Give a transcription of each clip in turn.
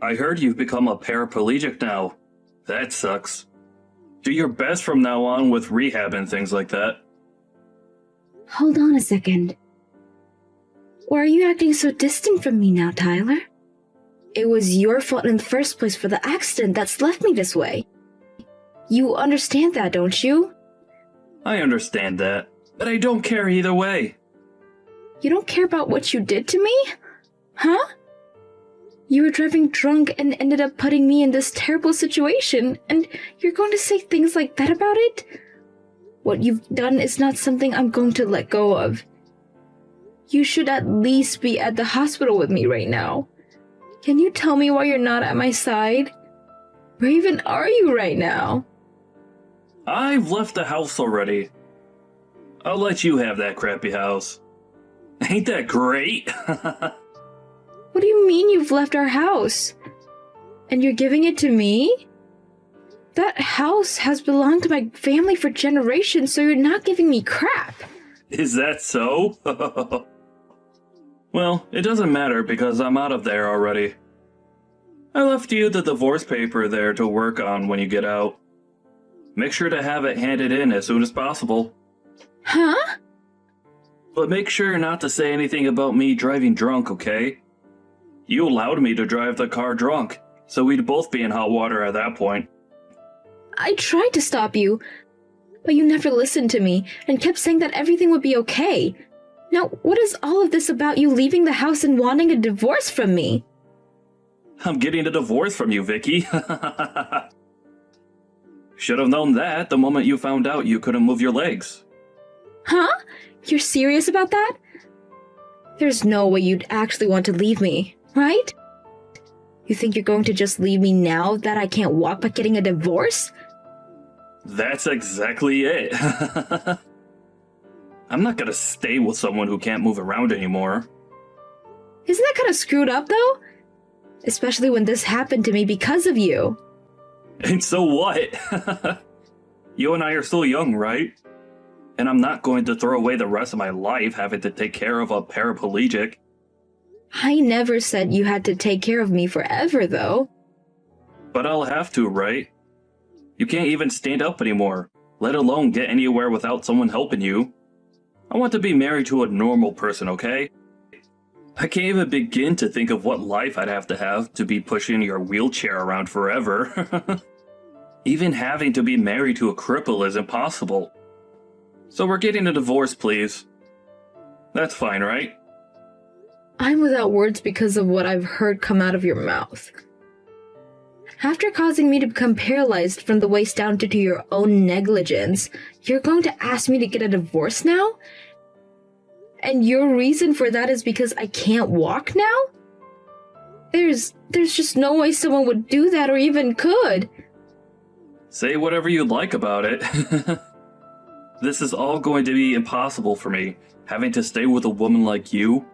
I heard you've become a paraplegic now. That sucks. Do your best from now on with rehab and things like that. Hold on a second. Why are you acting so distant from me now, Tyler? It was your fault in the first place for the accident that's left me this way. You understand that, don't you? I understand that, but I don't care either way. You don't care about what you did to me? Huh? You were driving drunk and ended up putting me in this terrible situation, and you're going to say things like that about it? What you've done is not something I'm going to let go of. You should at least be at the hospital with me right now. Can you tell me why you're not at my side? Where even are you right now? I've left the house already. I'll let you have that crappy house. Ain't that great? What do you mean you've left our house? And you're giving it to me? That house has belonged to my family for generations, so you're not giving me crap. Is that so? Well, it doesn't matter because I'm out of there already. I left you the divorce paper there to work on when you get out. Make sure to have it handed in as soon as possible. Huh? But make sure not to say anything about me driving drunk, okay? You allowed me to drive the car drunk, so we'd both be in hot water at that point. I tried to stop you, but you never listened to me and kept saying that everything would be okay. Now, what is all of this about you leaving the house and wanting a divorce from me? I'm getting a divorce from you, Vicky. Should have known that the moment you found out you couldn't move your legs. Huh? You're serious about that? There's no way you'd actually want to leave me, right? You think you're going to just leave me now that I can't walk by getting a divorce? That's exactly it. I'm not gonna stay with someone who can't move around anymore. Isn't that kind of screwed up, though? Especially when this happened to me because of you. And so what? You and I are still young, right? And I'm not going to throw away the rest of my life having to take care of a paraplegic. I never said you had to take care of me forever, though. But I'll have to, right? You can't even stand up anymore, let alone get anywhere without someone helping you. I want to be married to a normal person, okay? I can't even begin to think of what life I'd have to be pushing your wheelchair around forever. Even having to be married to a cripple is impossible. So we're getting a divorce, please. That's fine, right? I'm without words because of what I've heard come out of your mouth. After causing me to become paralyzed from the waist down due to your own negligence, you're going to ask me to get a divorce now? And your reason for that is because I can't walk now? There's just no way someone would do that or even could. Say whatever you'd like about it. This is all going to be impossible for me, having to stay with a woman like you.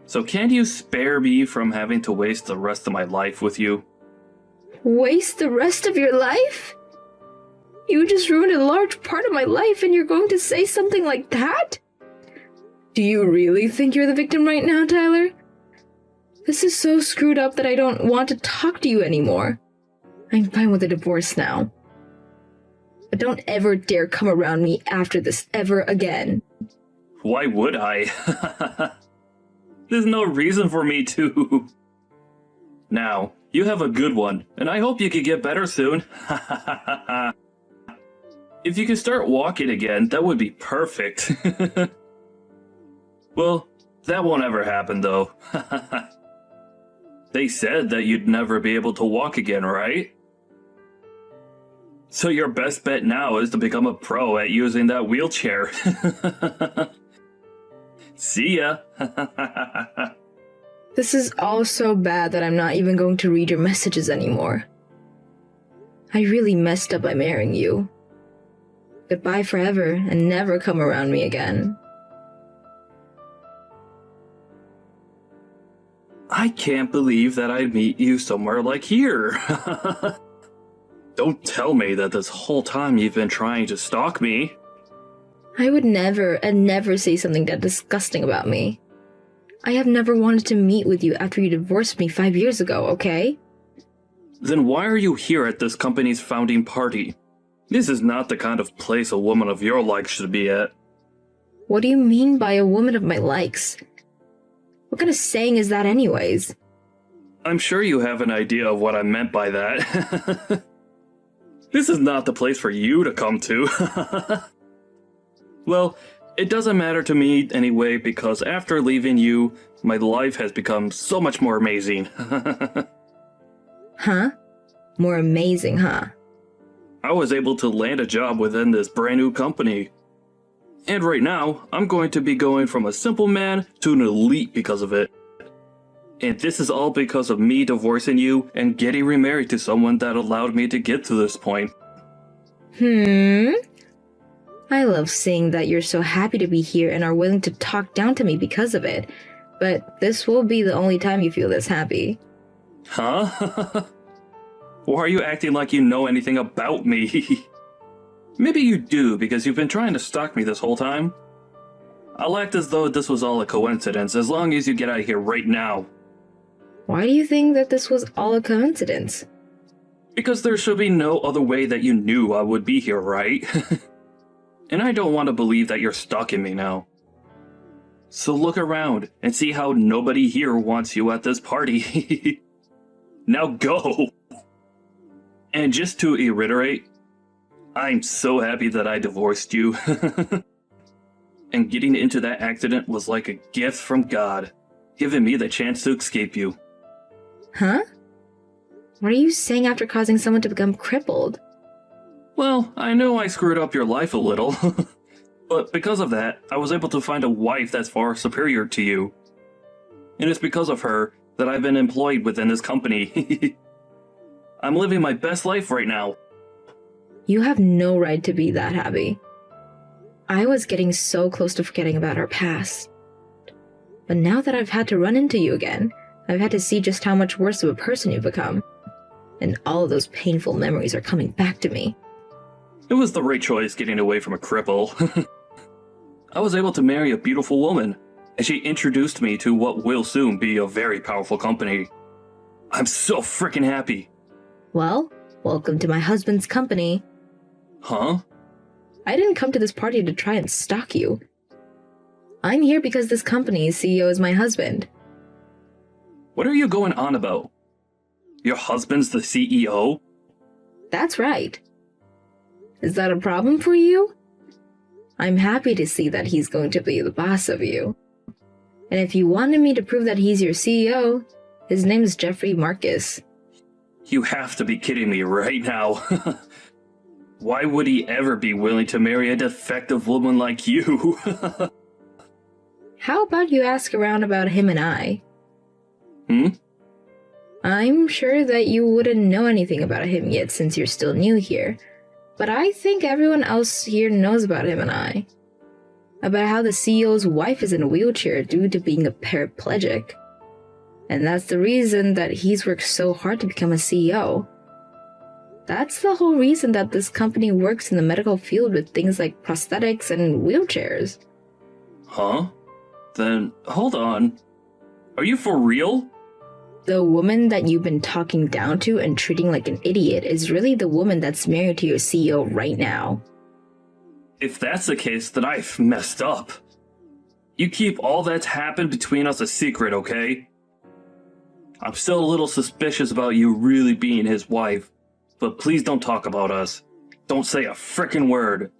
So can't you spare me from having to waste the rest of my life with you? Waste the rest of your life? You just ruined a large part of my life and you're going to say something like that? Do you really think you're the victim right now, Tyler? This is so screwed up that I don't want to talk to you anymore. I'm fine with a divorce now. But don't ever dare come around me after this ever again. Why would I? There's no reason for me to. Now, you have a good one, and I hope you can get better soon. If you can start walking again, that would be perfect. Well, that won't ever happen, though. They said that you'd never be able to walk again, right? So your best bet now is to become a pro at using that wheelchair. See ya. This is all so bad that I'm not even going to read your messages anymore. I really messed up by marrying you. Goodbye forever and never come around me again. I can't believe that I'd meet you somewhere like here. Don't tell me that this whole time you've been trying to stalk me. I would never and never say something that disgusting about me. I have never wanted to meet with you after you divorced me 5 years ago, okay? Then why are you here at this company's founding party? This is not the kind of place a woman of your likes should be at. What do you mean by a woman of my likes? What kind of saying is that anyways? I'm sure you have an idea of what I meant by that. This is not the place for you to come to. Well, it doesn't matter to me anyway, because after leaving you, my life has become so much more amazing. Huh? More amazing, huh? I was able to land a job within this brand new company. And right now, I'm going to be going from a simple man to an elite because of it. And this is all because of me divorcing you and getting remarried to someone that allowed me to get to this point. I love seeing that you're so happy to be here and are willing to talk down to me because of it. But this will be the only time you feel this happy. Huh? Why are you acting like you know anything about me? Maybe you do, because you've been trying to stalk me this whole time. I'll act as though this was all a coincidence, as long as you get out of here right now. Why do you think that this was all a coincidence? Because there should be no other way that you knew I would be here, right? And I don't want to believe that you're stalking me now. So look around and see how nobody here wants you at this party. Now go! And just to reiterate, I'm so happy that I divorced you. And getting into that accident was like a gift from God, giving me the chance to escape you. Huh? What are you saying after causing someone to become crippled? Well, I know I screwed up your life a little, but because of that, I was able to find a wife that's far superior to you. And it's because of her that I've been employed within this company. I'm living my best life right now. You have no right to be that happy. I was getting so close to forgetting about our past. But now that I've had to run into you again, I've had to see just how much worse of a person you've become. And all of those painful memories are coming back to me. It was the right choice getting away from a cripple. I was able to marry a beautiful woman, and she introduced me to what will soon be a very powerful company. I'm so freaking happy. Well, welcome to my husband's company. Huh? I didn't come to this party to try and stalk you. I'm here because this company's CEO is my husband. What are you going on about? Your husband's the CEO? That's right. Is that a problem for you? I'm happy to see that he's going to be the boss of you. And if you wanted me to prove that he's your CEO, his name is Jeffrey Marcus. You have to be kidding me right now. Why would he ever be willing to marry a defective woman like you? How about you ask around about him and I? I'm sure that you wouldn't know anything about him yet since you're still new here. But I think everyone else here knows about him and I. About how the CEO's wife is in a wheelchair due to being a paraplegic. And that's the reason that he's worked so hard to become a CEO. That's the whole reason that this company works in the medical field with things like prosthetics and wheelchairs. Huh? Then, hold on. Are you for real? The woman that you've been talking down to and treating like an idiot is really the woman that's married to your CEO right now. If that's the case, then I've messed up. You keep all that's happened between us a secret, okay? I'm still a little suspicious about you really being his wife, but please don't talk about us. Don't say a frickin' word.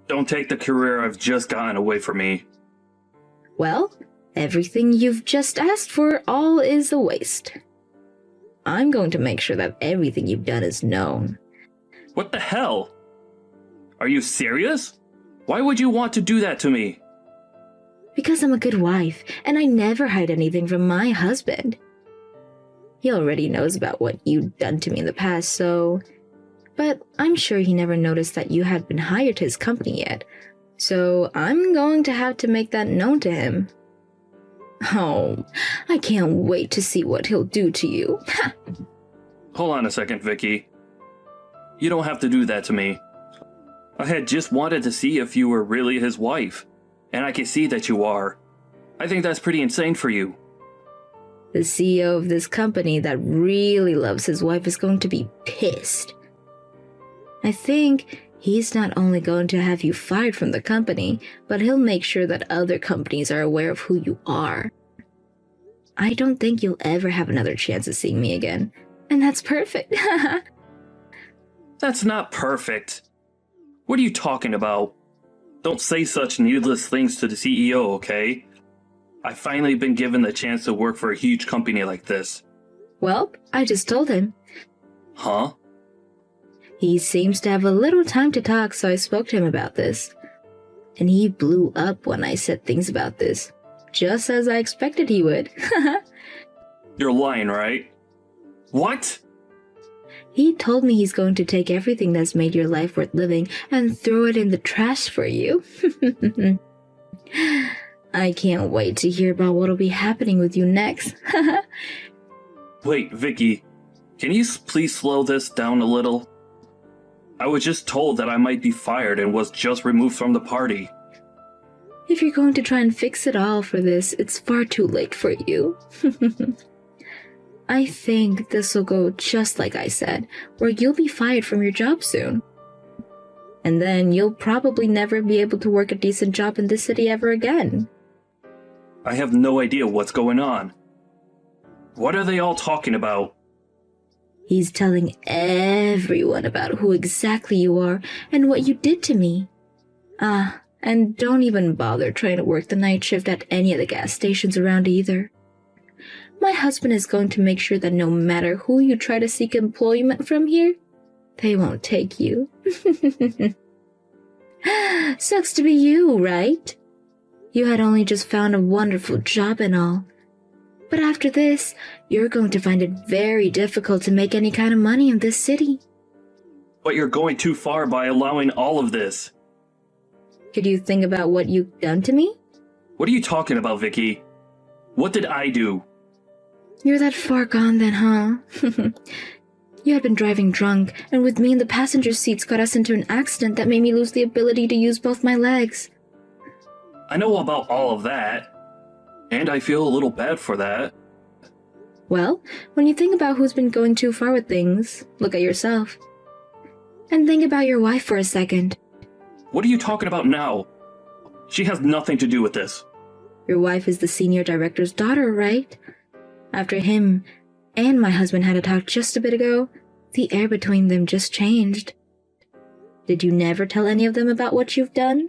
Don't take the career I've just gotten away from me. Well, everything you've just asked for all is a waste. I'm going to make sure that everything you've done is known. What the hell? Are you serious? Why would you want to do that to me? Because I'm a good wife, and I never hide anything from my husband. He already knows about what you've done to me in the past, so... But I'm sure he never noticed that you had been hired to his company yet, so I'm going to have to make that known to him. Oh, I can't wait to see what he'll do to you. Hold on a second, Vicky. You don't have to do that to me. I had just wanted to see if you were really his wife, and I can see that you are. I think that's pretty insane for you. The CEO of this company that really loves his wife is going to be pissed. I think he's not only going to have you fired from the company, but he'll make sure that other companies are aware of who you are. I don't think you'll ever have another chance of seeing me again. And that's perfect. That's not perfect. What are you talking about? Don't say such needless things to the CEO, okay? I've finally been given the chance to work for a huge company like this. Well, I just told him. Huh? He seems to have a little time to talk, so I spoke to him about this. And he blew up when I said things about this, just as I expected he would. You're lying, right? What? He told me he's going to take everything that's made your life worth living and throw it in the trash for you. I can't wait to hear about what'll be happening with you next. Wait, Vicky, can you please slow this down a little? I was just told that I might be fired and was just removed from the party. If you're going to try and fix it all for this, it's far too late for you. I think this will go just like I said, where you'll be fired from your job soon. And then you'll probably never be able to work a decent job in this city ever again. I have no idea what's going on. What are they all talking about? He's telling everyone about who exactly you are and what you did to me. And don't even bother trying to work the night shift at any of the gas stations around either. My husband is going to make sure that no matter who you try to seek employment from here, they won't take you. Sucks to be you, right? You had only just found a wonderful job and all. But after this, you're going to find it very difficult to make any kind of money in this city. But you're going too far by allowing all of this. Could you think about what you've done to me? What are you talking about, Vicky? What did I do? You're that far gone then, huh? You had been driving drunk, and with me in the passenger seats got us into an accident that made me lose the ability to use both my legs. I know about all of that. And I feel a little bad for that. Well, when you think about who's been going too far with things, look at yourself. And think about your wife for a second. What are you talking about now? She has nothing to do with this. Your wife is the senior director's daughter, right? After him and my husband had a talk just a bit ago, the air between them just changed. Did you never tell any of them about what you've done?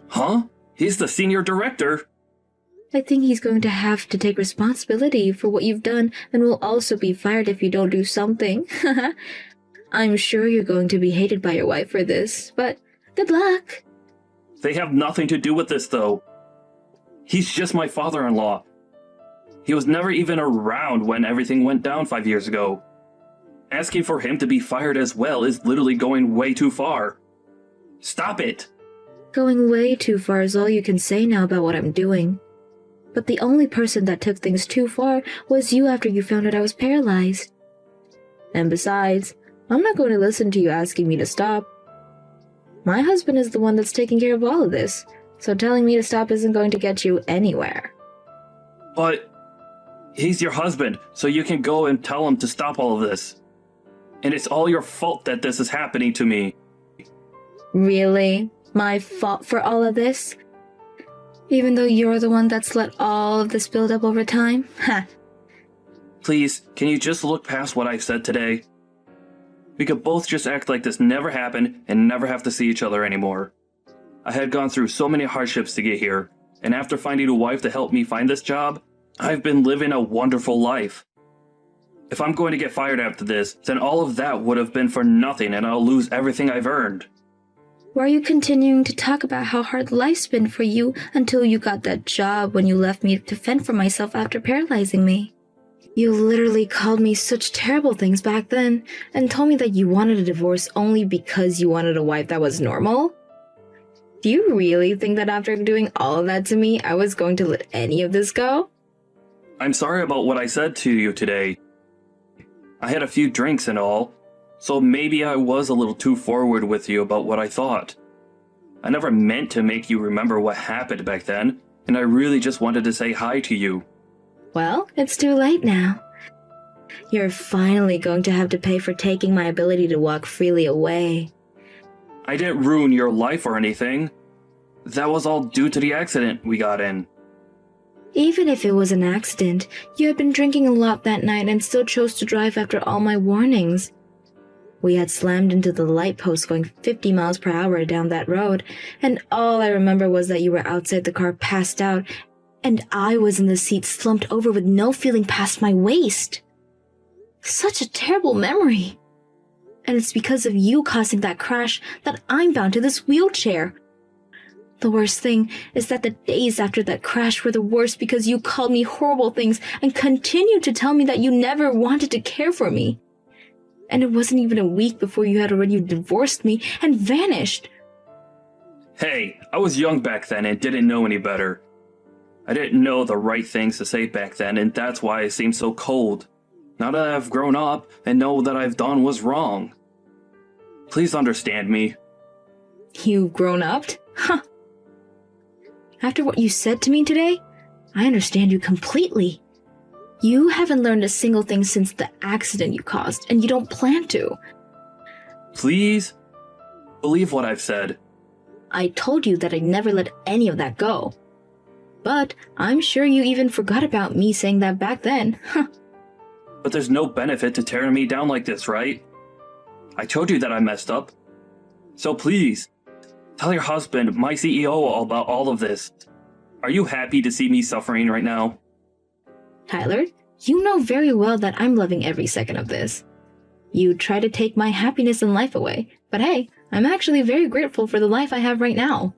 Huh? He's the senior director. I think he's going to have to take responsibility for what you've done and will also be fired if you don't do something. I'm sure you're going to be hated by your wife for this, but good luck. They have nothing to do with this, though. He's just my father-in-law. He was never even around when everything went down 5 years ago. Asking for him to be fired as well is literally going way too far. Stop it! Going way too far is all you can say now about what I'm doing. But the only person that took things too far was you after you found out I was paralyzed. And besides, I'm not going to listen to you asking me to stop. My husband is the one that's taking care of all of this, so telling me to stop isn't going to get you anywhere. But he's your husband, so you can go and tell him to stop all of this. And it's all your fault that this is happening to me. Really? My fault for all of this? Even though you're the one that's let all of this build up over time? Ha! Please, can you just look past what I've said today? We could both just act like this never happened and never have to see each other anymore. I had gone through so many hardships to get here, and after finding a wife to help me find this job, I've been living a wonderful life. If I'm going to get fired after this, then all of that would have been for nothing and I'll lose everything I've earned. Why are you continuing to talk about how hard life's been for you until you got that job when you left me to fend for myself after paralyzing me? You literally called me such terrible things back then and told me that you wanted a divorce only because you wanted a wife that was normal? Do you really think that after doing all of that to me, I was going to let any of this go? I'm sorry about what I said to you today. I had a few drinks and all, so maybe I was a little too forward with you about what I thought. I never meant to make you remember what happened back then, and I really just wanted to say hi to you. Well, it's too late now. You're finally going to have to pay for taking my ability to walk freely away. I didn't ruin your life or anything. That was all due to the accident we got in. Even if it was an accident, you had been drinking a lot that night and still chose to drive after all my warnings. We had slammed into the light post going 50 miles per hour down that road, and all I remember was that you were outside the car passed out, and I was in the seat slumped over with no feeling past my waist. Such a terrible memory. And it's because of you causing that crash that I'm bound to this wheelchair. The worst thing is that the days after that crash were the worst because you called me horrible things and continued to tell me that you never wanted to care for me. And it wasn't even a week before you had already divorced me and vanished. Hey, I was young back then and didn't know any better. I didn't know the right things to say back then, and that's why I seemed so cold. Now that I've grown up and know that I've done was wrong. Please understand me. You've grown up? Huh. After what you said to me today, I understand you completely. You haven't learned a single thing since the accident you caused, and you don't plan to. Please? Believe what I've said. I told you that I'd never let any of that go. But I'm sure you even forgot about me saying that back then. Huh. But there's no benefit to tearing me down like this, right? I told you that I messed up. So please, tell your husband, my CEO, all about all of this. Are you happy to see me suffering right now? Tyler, you know very well that I'm loving every second of this. You try to take my happiness in life away, but hey, I'm actually very grateful for the life I have right now.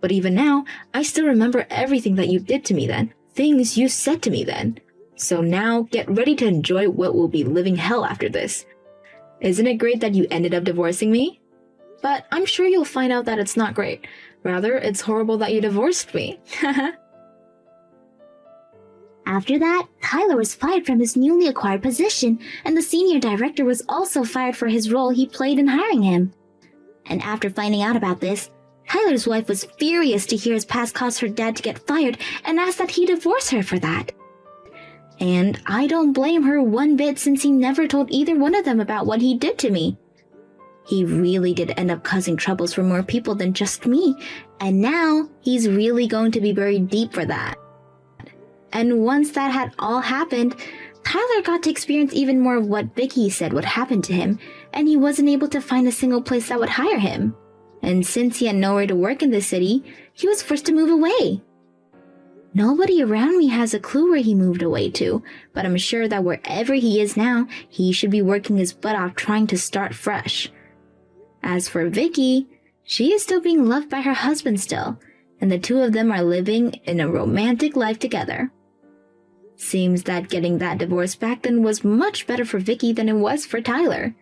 But even now, I still remember everything that you did to me then, things you said to me then. So now, get ready to enjoy what will be living hell after this. Isn't it great that you ended up divorcing me? But I'm sure you'll find out that it's not great. Rather, it's horrible that you divorced me. After that, Tyler was fired from his newly acquired position, and the senior director was also fired for his role he played in hiring him. And after finding out about this, Tyler's wife was furious to hear his past caused her dad to get fired and asked that he divorce her for that. And I don't blame her one bit since he never told either one of them about what he did to me. He really did end up causing troubles for more people than just me, and now he's really going to be buried deep for that. And once that had all happened, Tyler got to experience even more of what Vicky said would happen to him, and he wasn't able to find a single place that would hire him. And since he had nowhere to work in the city, he was forced to move away. Nobody around me has a clue where he moved away to, but I'm sure that wherever he is now, he should be working his butt off trying to start fresh. As for Vicky, she is still being loved by her husband still, and the two of them are living in a romantic life together. Seems that getting that divorce back then was much better for Vicky than it was for Tyler.